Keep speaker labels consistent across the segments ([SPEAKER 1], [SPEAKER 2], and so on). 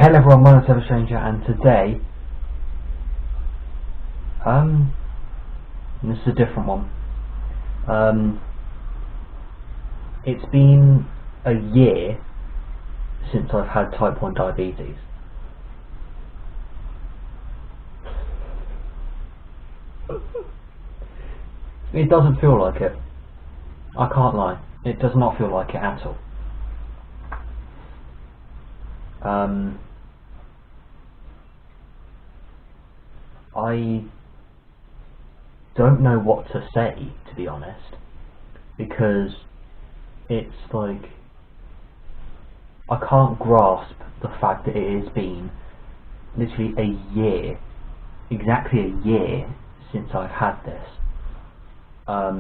[SPEAKER 1] Hello everyone, my name is Ever Stranger, and today, this is a different one. It's been a year since I've had type 1 diabetes. It doesn't feel like it. I can't lie. It does not feel like it at all. I don't know what to say, to be honest, because it's like I can't grasp the fact that it has been literally a year, exactly a year since I've had this. I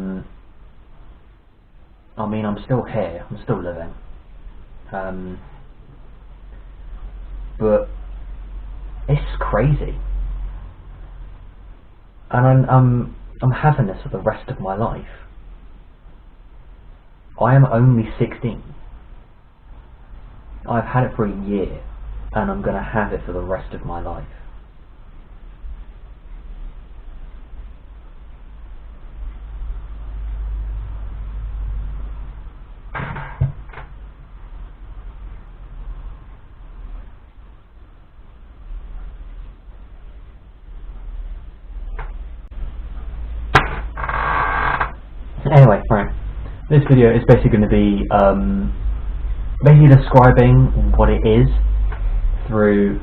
[SPEAKER 1] mean, I'm still here, I'm still living, but it's crazy. And I'm having this for the rest of my life. I am only 16. I've had it for a year, and I'm going to have it for the rest of my life. Anyway, right, this video is basically going to be basically describing what it is through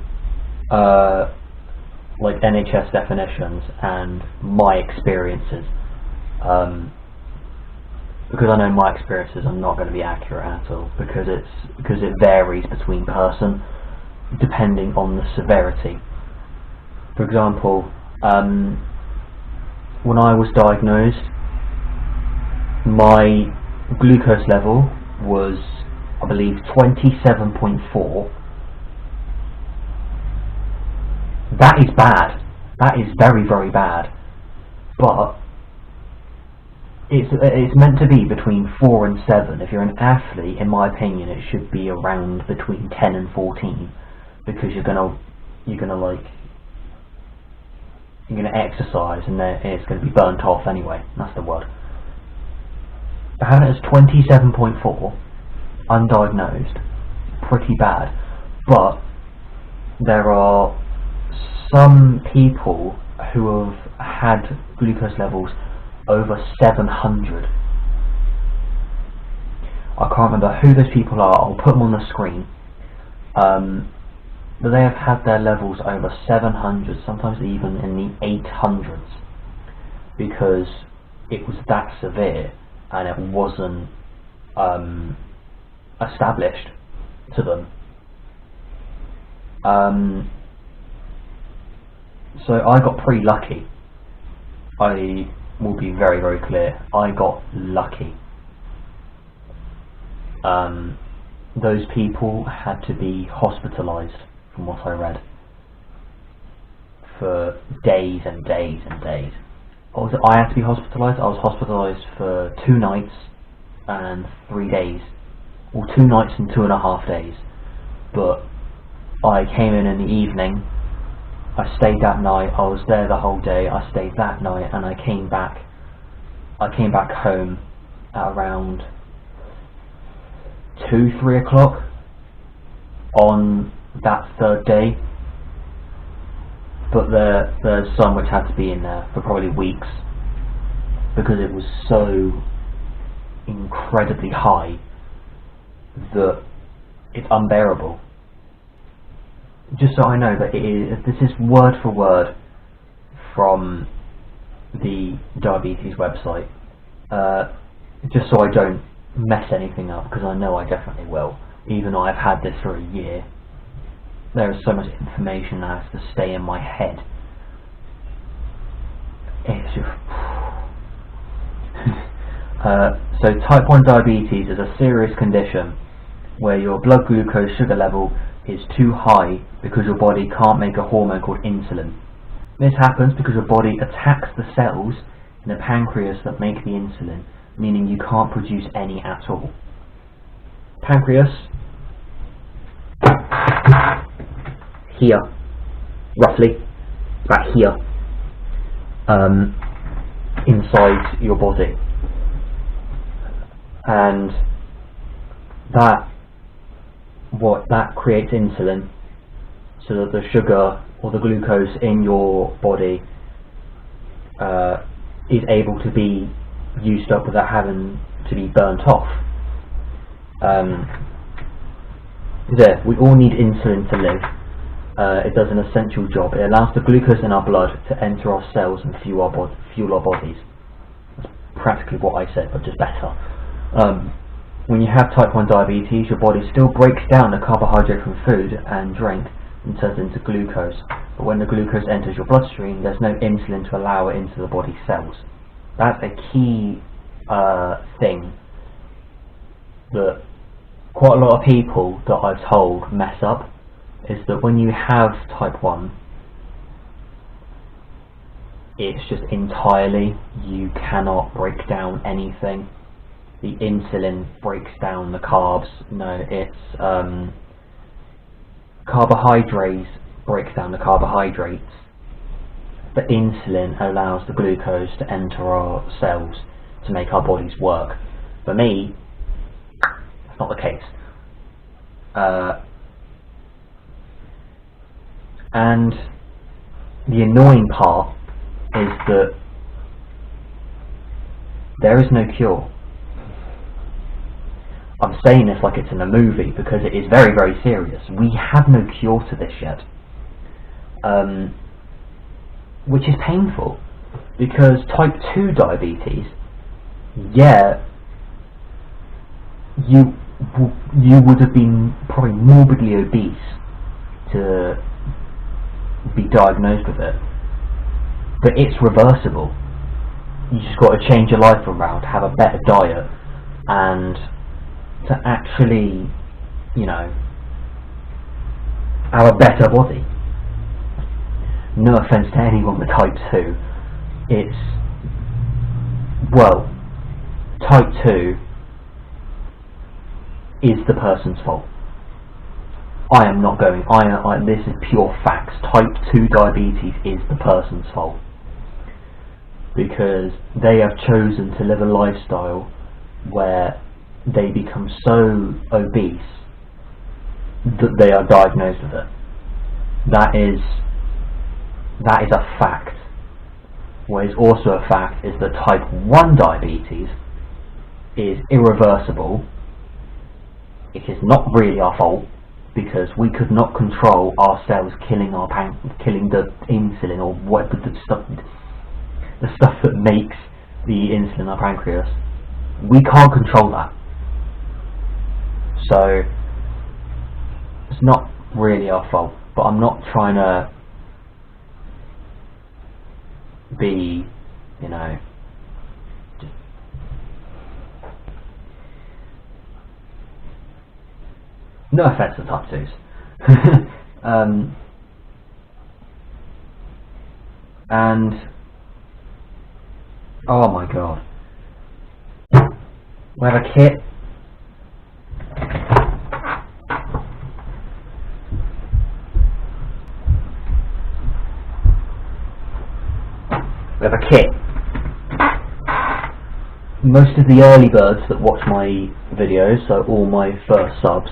[SPEAKER 1] like NHS definitions and my experiences, because I know my experiences are not going to be accurate at all, because it varies between person depending on the severity. For example, when I was diagnosed, my glucose level was, I believe, 27.4. That is bad. That is very, very bad. But it's meant to be between 4 and 7. If you're an athlete, in my opinion, it should be around between 10 and 14, because you're gonna exercise, and then it's gonna be burnt off anyway. That's the word. Having it as 27.4, undiagnosed, pretty bad. But there are some people who have had glucose levels over 700. I can't remember who those people are. I'll put them on the screen. But they have had their levels over 700, sometimes even in the 800s, because it was that severe. And it wasn't established to them. So I got pretty lucky. I will be very, very clear. I got lucky. Those people had to be hospitalised, from what I read, for days and days and days. I had to be hospitalised. I was hospitalised for 2 nights and 3 days, or 2 nights and 2.5 days. But I came in the evening, I stayed that night, I was there the whole day, I stayed that night, and I came back home at around 2-3 o'clock on that 3rd day. But there's some which had to be in there for probably weeks, because it was so incredibly high that it's unbearable. Just so I know that this is word for word from the diabetes website, just so I don't mess anything up, because I know I definitely will, even though I've had this for a year. There is so much information that has to stay in my head. It's just so type 1 diabetes is a serious condition where your blood glucose sugar level is too high because your body can't make a hormone called insulin. This happens because your body attacks the cells in the pancreas that make the insulin, meaning you can't produce any at all. Pancreas here, roughly, about here, inside your body, and that creates insulin, so that the sugar or the glucose in your body is able to be used up without having to be burnt off. We all need insulin to live. It does an essential job. It allows the glucose in our blood to enter our cells and fuel our bodies. That's practically what I said, but just better. When you have type 1 diabetes, your body still breaks down the carbohydrate from food and drink and turns it into glucose. But when the glucose enters your bloodstream, there's no insulin to allow it into the body's cells. That's a key thing that quite a lot of people that I've told mess up, is that when you have type 1, it's just entirely, you cannot break down anything. The insulin breaks down the carbs. No, it's carbohydrates breaks down the carbohydrates. But insulin allows the glucose to enter our cells to make our bodies work. For me, that's not the case. And the annoying part is that there is no cure. I'm saying this like it's in a movie because it is very, very serious. We have no cure to this yet. Which is painful, because type 2 diabetes, yeah, you would have been probably morbidly obese to be diagnosed with it, but it's reversible. You just got to change your life around, have a better diet, and to actually, you know, have a better body. No offence to anyone with type 2, it's, well, type 2 is the person's fault. I am not going, this is pure facts. Type 2 diabetes is the person's fault, because they have chosen to live a lifestyle where they become so obese that they are diagnosed with it. That is a fact. What is also a fact is that type 1 diabetes is irreversible. It is not really our fault, because we could not control our cells killing the insulin, or what the stuff that makes the insulin in our pancreas. We can't control that. So it's not really our fault. But I'm not trying to be, you know, just no offense to type 2s. And oh my god, we have a kit. We have a kit. Most of the early birds that watch my videos, so all my first subs,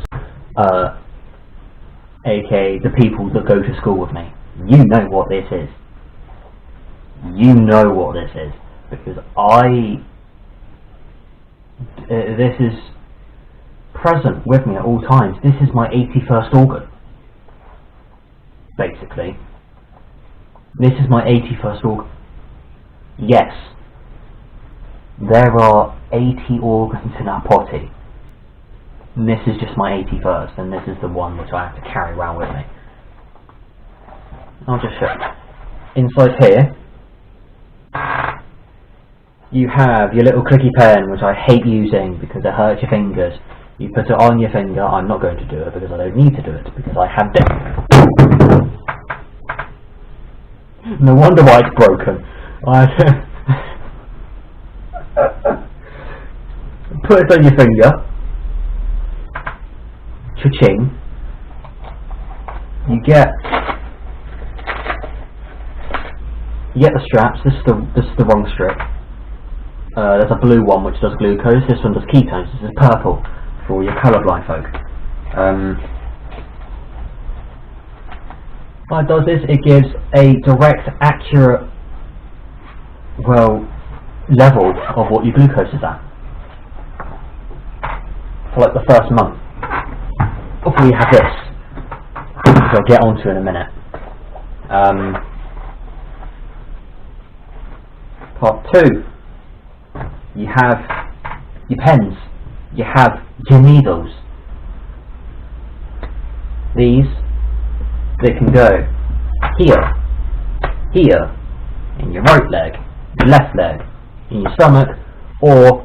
[SPEAKER 1] aka the people that go to school with me, you know what this is. You know what this is, because this is present with me at all times. This is my 81st organ, basically. This is my 81st organ. Yes, there are 80 organs in our body, and this is just my 81st, and this is the one which I have to carry around with me. I'll just show you. Inside here, you have your little clicky pen, which I hate using because it hurts your fingers. You put it on your finger. I'm not going to do it because I don't need to do it, because I have it. No wonder why it's broken. Put it on your finger. Cha-ching. you get the straps. This is the wrong strip. There's a blue one which does glucose. This one does ketones. This is purple for all your colourblind folk. What it does is it gives a direct, accurate, level of what your glucose is at for like the first month. Before you have this, which I'll get onto in a minute. Part 2. You have your pens. You have your needles. These, they can go here, here, in your right leg, your left leg, in your stomach, or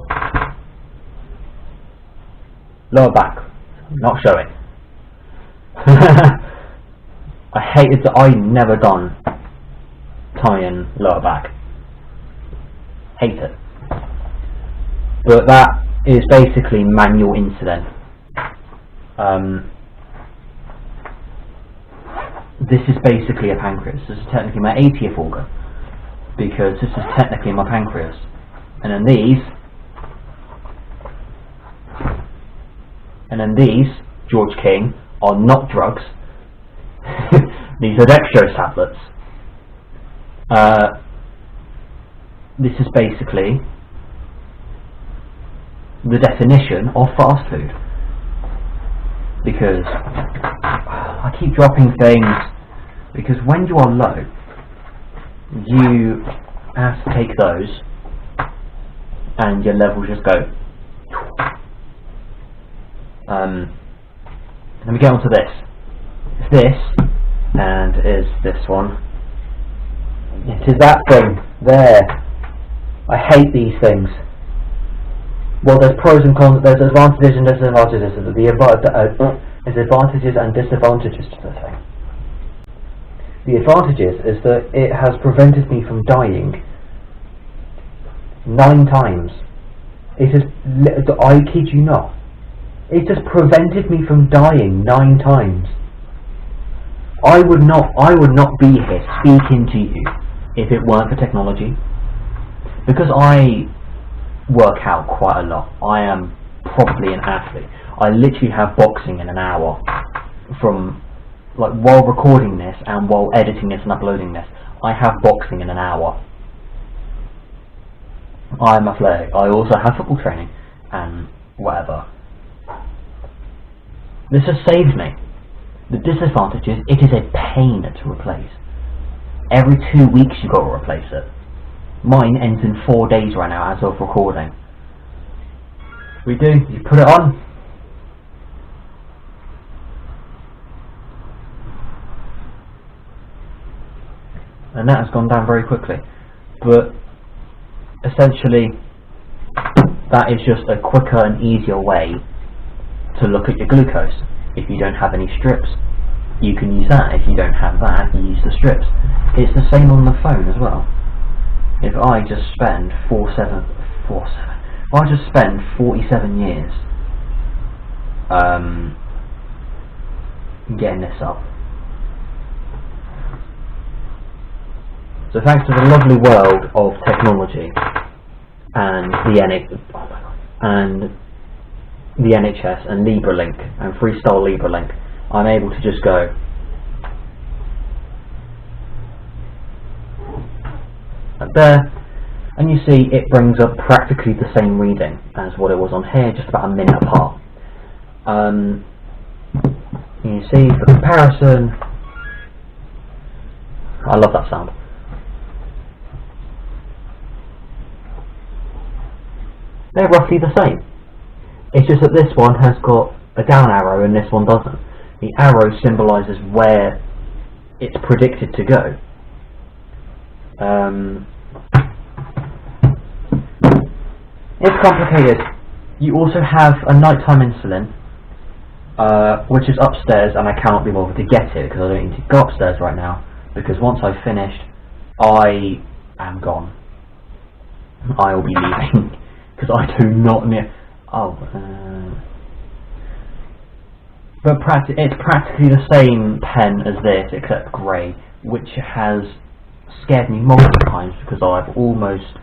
[SPEAKER 1] lower back. Not showing. I hated that I never done tying lower back. Hate it. But that is basically manual insulin. This is basically a pancreas. This is technically my 80th organ, because this is technically my pancreas. And then these, George King, are not drugs. These are dextrose tablets. This is basically the definition of fast food, because I keep dropping things, because when you are low you have to take those and your levels just go. Let me get onto this. It's this, and is this one. It is that thing there. I hate these things. Well, there's pros and cons, there's advantages and disadvantages. There's advantages and disadvantages to the thing. The advantages is that it has prevented me from dying 9 times. It has, I kid you not, it has prevented me from dying 9 times. I would not be here speaking to you if it weren't for technology. Because I work out quite a lot. I am probably an athlete. I literally have boxing in an hour, from like while recording this and while editing this and uploading this. I have boxing in an hour. I'm athletic. I also have football training and whatever. This has saved me. The disadvantage is it is a pain to replace. Every 2 weeks you've got to replace it. Mine ends in 4 days right now as of recording. We do, you put it on. And that has gone down very quickly. But essentially that is just a quicker and easier way to look at your glucose. If you don't have any strips, you can use that. If you don't have that, you use the strips. It's the same on the phone as well. If I just spend 47 years getting this up. So thanks to the lovely world of technology and the NHS and LibraLink and Freestyle LibraLink, I'm able to just go like there, and you see it brings up practically the same reading as what it was on here, just about a minute apart. You see, for comparison, I love that sound. They're roughly the same. It's just that this one has got a down arrow and this one doesn't. The arrow symbolises where it's predicted to go. It's complicated. You also have a nighttime insulin, which is upstairs, and I cannot be bothered to get it because I don't need to go upstairs right now, because once I've finished I am gone. I will be leaving because I do not need. but it's practically the same pen as this, except grey, which has scared me multiple times because I've almost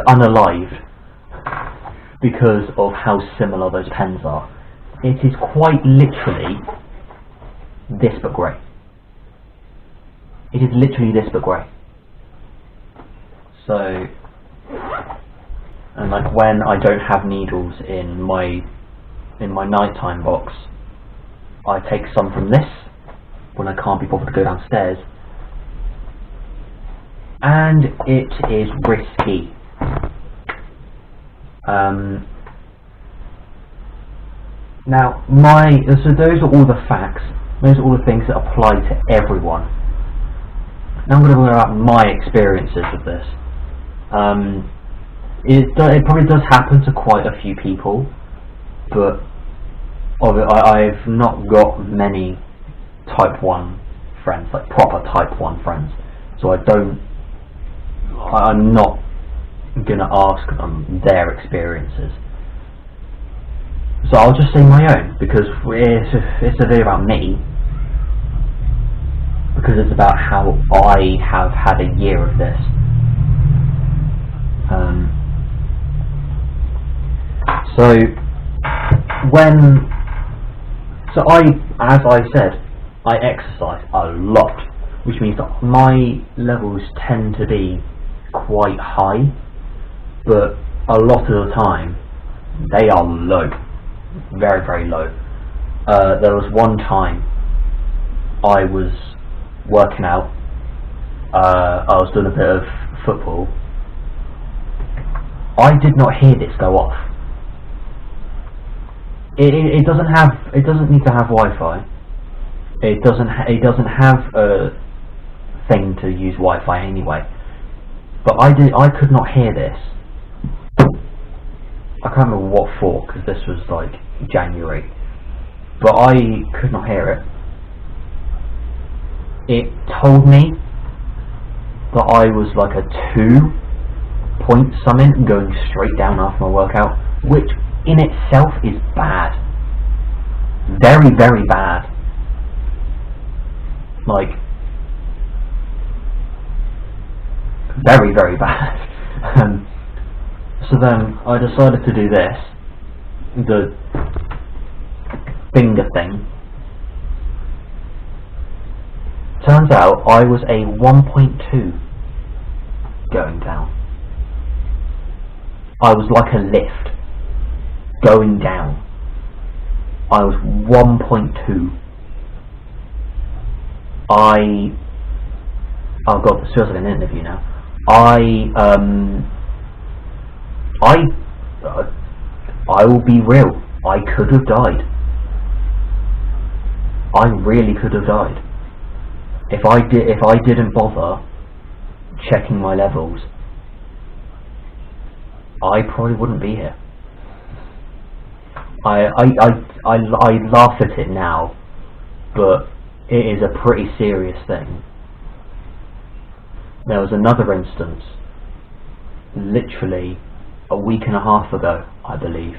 [SPEAKER 1] unalived because of how similar those pens are. It is quite literally this but grey. It is literally this but grey. So, and like when I don't have needles in my nighttime box, I take some from this when I can't be bothered to go downstairs, and it is risky. Now, so those are all the facts. Those are all the things that apply to everyone. Now I'm going to talk about my experiences with this. It probably does happen to quite a few people, but I've not got many type 1 friends, like proper type 1 friends, so I'm not going to ask them their experiences. So I'll just say my own, because it's a video about me, because it's about how I have had a year of this. As I said, I exercise a lot, which means that my levels tend to be quite high, but a lot of the time they are low, very, very low. There was one time I was working out, I was doing a bit of football. I did not hear this go off. It doesn't need to have Wi-Fi. It doesn't have a thing to use Wi-Fi anyway. But I could not hear this. I can't remember what for, because this was like January. But I could not hear it. It told me that I was like a 2 point something going straight down after my workout, which in itself is bad. Very, very bad. Like, very, very bad. So then I decided to do this, the finger thing. Turns out I was a 1.2 going down. I was like a lift going down. I was 1.2. Oh god, this feels like an interview now. I will be real. I could have died. I really could have died. If I didn't bother checking my levels, I probably wouldn't be here. I laugh at it now, but it is a pretty serious thing. There was another instance, literally a week and a half ago, I believe.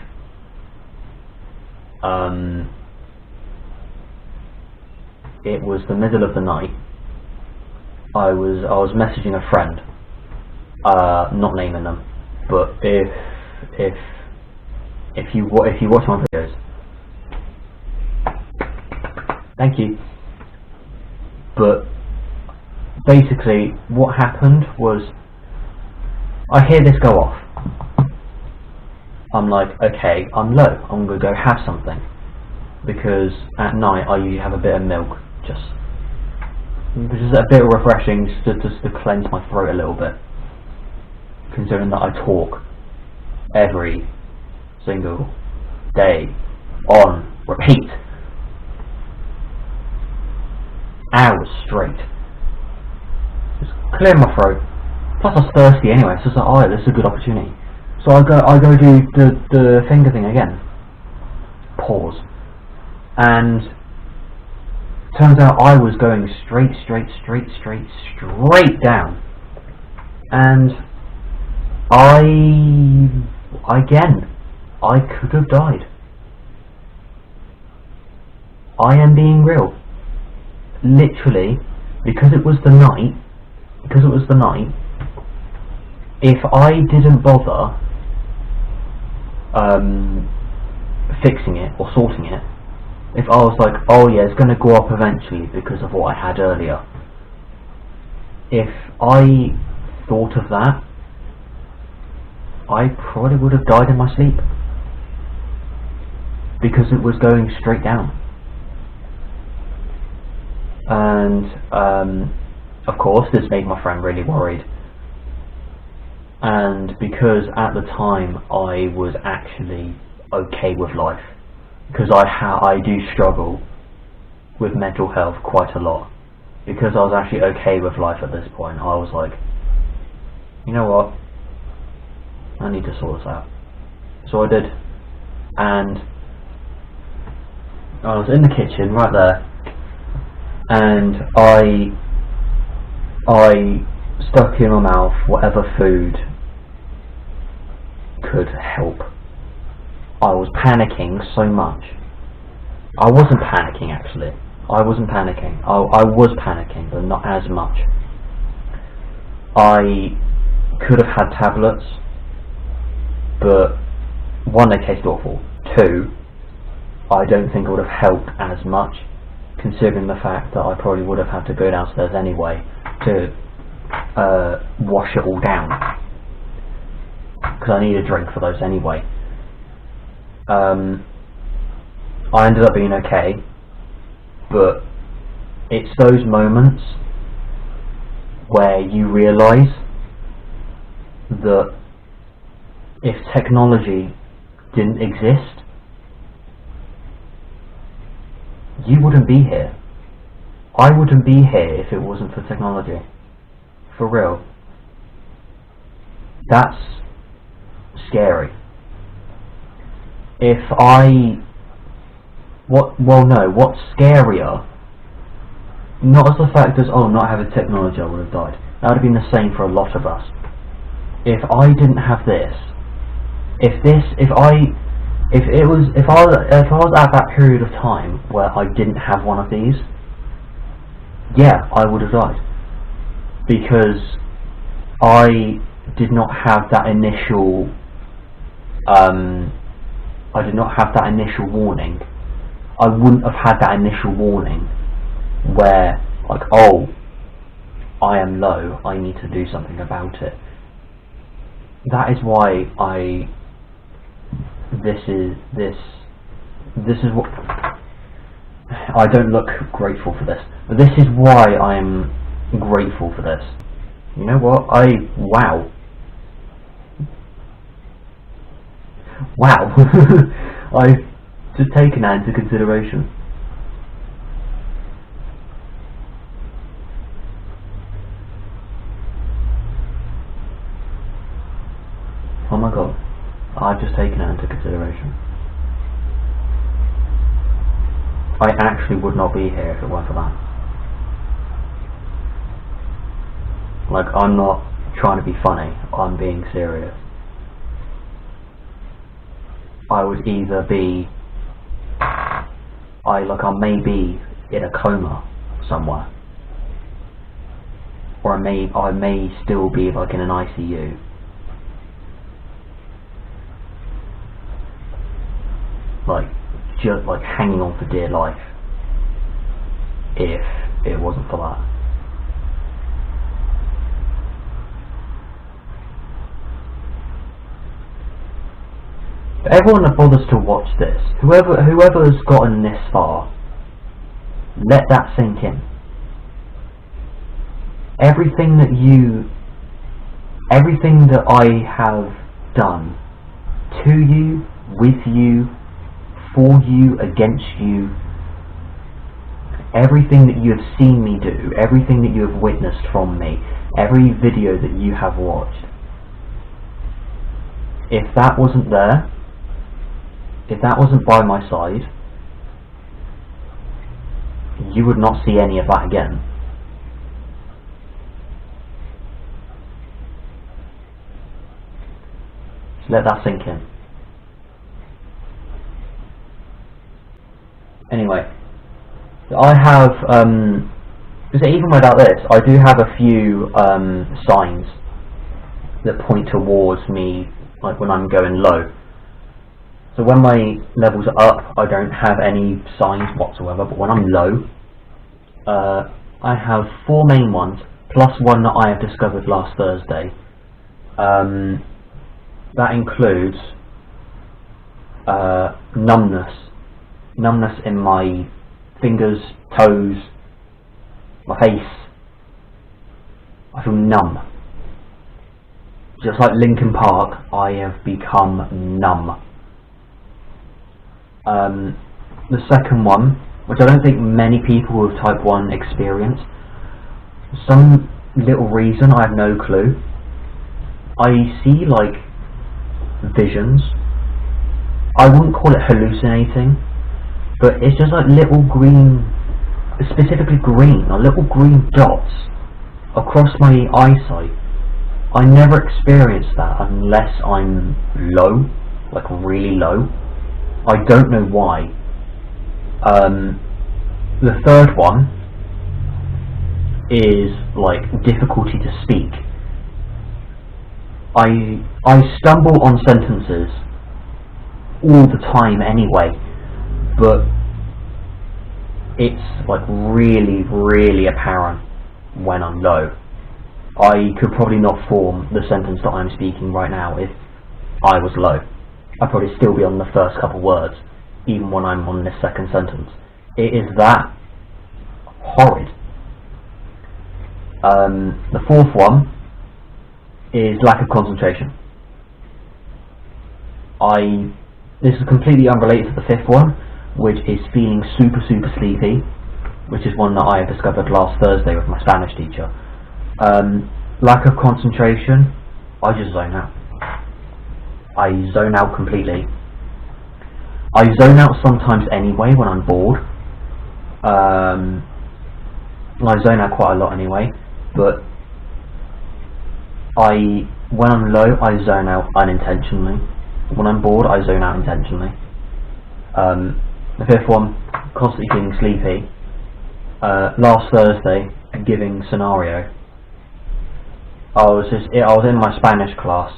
[SPEAKER 1] It was the middle of the night. I was messaging a friend, not naming them, but if you watch my videos, thank you. But basically, what happened was, I hear this go off. I'm like, okay, I'm low. I'm gonna go have something, because at night I usually have a bit of milk, which is a bit refreshing, just to cleanse my throat a little bit, considering that I talk every single day on repeat, hours straight, just clear my throat. Plus I was thirsty anyway, so it's like, oh, this is a good opportunity. So I go do the finger thing again. Pause. And turns out I was going straight down. And I could have died. I am being real. Literally, because it was the night, if I didn't bother fixing it or sorting it, if I was like, oh yeah, it's going to go up eventually because of what I had earlier, if I thought of that, I probably would have died in my sleep, because it was going straight down. And of course this made my friend really worried, and because at the time I was actually okay with life, because I do struggle with mental health quite a lot, because I was actually okay with life at this point, I was like, you know what, I need to sort this out. So I did, and I was in the kitchen right there, and I stuck in my mouth whatever food could help. I was panicking so much. I wasn't panicking actually. I wasn't panicking. I was panicking, but not as much. I could have had tablets, but one, they tasted awful. Two, I don't think it would have helped as much, considering the fact that I probably would have had to go downstairs anyway to wash it all down, because I need a drink for those anyway. I ended up being okay, but it's those moments where you realise that if technology didn't exist, you wouldn't be here. I wouldn't be here if it wasn't for technology. For real. That's scary. What's scarier, not as the fact as, oh, not having technology I would have died. That would have been the same for a lot of us. If I didn't have this, if I was at that period of time where I didn't have one of these, yeah, I would have died, because I did not have that initial warning. I wouldn't have had that initial warning where, like, oh, I am low, I need to do something about it. That is why this is what, I don't look grateful for this, but this is why I am grateful for this. You know what, wow, I've just taken that into consideration. Oh my god, I've just taken that into consideration. I actually would not be here if it weren't for that. Like, I'm not trying to be funny, I'm being serious. I would either be, I may be in a coma somewhere, or I may still be like in an ICU. Just like hanging on for dear life, if it wasn't for that. But everyone that bothers to watch this, whoever's gotten this far, let that sink in. Everything that I have done to you, with you, for you, against you, everything that you have seen me do, everything that you have witnessed from me, every video that you have watched, if that wasn't there, if that wasn't by my side, you would not see any of that again. Just let that sink in. Anyway, I have, so even without this, I do have a few signs that point towards me, like when I'm going low. So when my levels are up, I don't have any signs whatsoever, but when I'm low, I have 4 main ones, plus one that I have discovered last Thursday. That includes numbness in my fingers, toes, my face. I feel numb. Just like Linkin Park, I have become numb. The second one, which I don't think many people with type 1 experience, for some little reason, I have no clue, I see like visions. I wouldn't call it hallucinating, but it's just like little green, specifically green, or little green dots across my eyesight. I never experience that unless I'm low, like really low. I don't know why. The third one is like difficulty to speak. I stumble on sentences all the time anyway, but it's like really apparent when I'm low. I could probably not form the sentence that I'm speaking right now if I was low. I'd probably still be on the first couple words, even when I'm on the second sentence. It is that horrid. The fourth one is lack of concentration. This is completely unrelated to the fifth one, which is feeling super sleepy, which is one that I discovered last Thursday with my Spanish teacher. Lack of concentration, I just zone out. I zone out completely. I zone out sometimes anyway when I'm bored. I zone out quite a lot anyway, but when I'm low, I zone out unintentionally. When I'm bored, I zone out intentionally. The fifth one, constantly feeling sleepy. Last Thursday, giving scenario, I was in my Spanish class,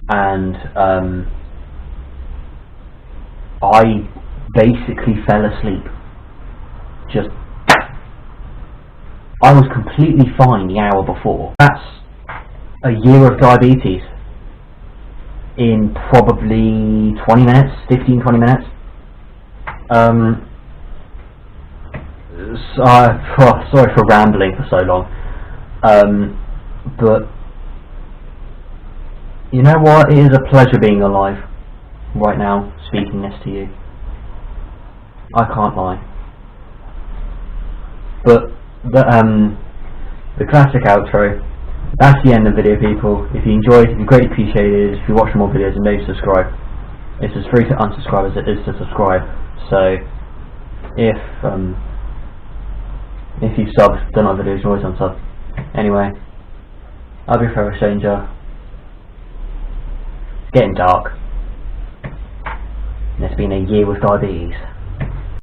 [SPEAKER 1] and I basically fell asleep. I was completely fine the hour before. That's a year of diabetes in probably 20 minutes, 15-20 minutes. Sorry for rambling for so long. But you know what? It is a pleasure being alive right now, speaking this to you. I can't lie. But the classic outro. That's the end of the video, people. If you enjoyed, it'd be greatly appreciated if you watch more videos and maybe subscribe. It's as free to unsubscribe as it is to subscribe. So if you subbed, done other videos, you always unsub. Anyway, I'll be a forever stranger. It's getting dark. And it's been a year with diabetes.